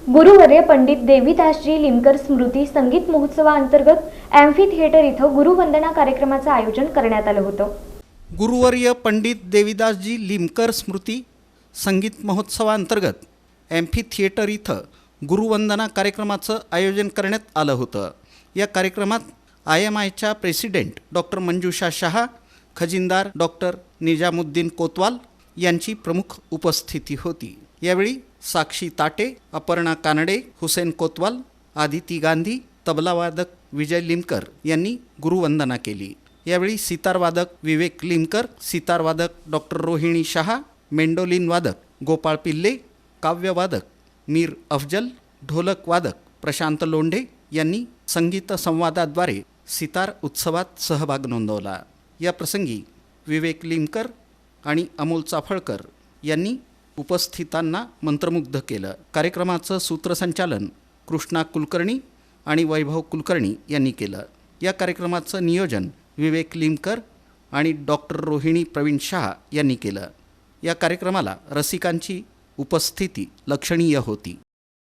गुरुवर्य पंडित देवीदासजी लिमकर स्मृती संगीत महोत्सवाअंतर्गत amphi theatre इथं गुरुवंदना कार्यक्रमाचं आयोजन करण्यात आलं होतं। गुरुवर्य पंडित देवीदासजी लिमकर स्मृती संगीत महोत्सवाअंतर्गत एम्फी थिएटर इथं गुरुवंदना कार्यक्रमाचं आयोजन करण्यात आलं होतं। या कार्यक्रमात IMIच्या प्रेसिडेंट डॉक्टर मंजुषा शाह, खजिनदार डॉक्टर निजामुद्दीन कोतवाल यांची प्रमुख उपस्थिती होती। यावेळी साक्षी ताटे, अपर्णा कानडे, हुसेन कोतवाल, आदिती गांधी, तबलावादक विजय लिमकर यांनी गुरुवंदना केली। यावेळी सितारवादक विवेक लिमकर, सितारवादक डॉक्टर रोहिणी शाह, मेंडोलिन वादक गोपाळ पिल्ले, काव्यवादक मीर अफजल, ढोलक वादक प्रशांत लोंढे यांनी संगीत संवादाद्वारे सितार उत्सवात सहभाग नोंदवला। या प्रसंगी विवेक लिमकर आणि अमोल चाफळकर यांनी उपस्थितांना मंत्रमुग्ध केलं। कार्यक्रमाचं सूत्रसंचालन कृष्णा कुलकर्णी आणि वैभव कुलकर्णी यांनी केलं। या कार्यक्रमाचं नियोजन विवेक लिमकर आणि डॉक्टर रोहिणी प्रवीण शाह यांनी केलं। या कार्यक्रमाला रसिकांची उपस्थिती लक्षणीय होती।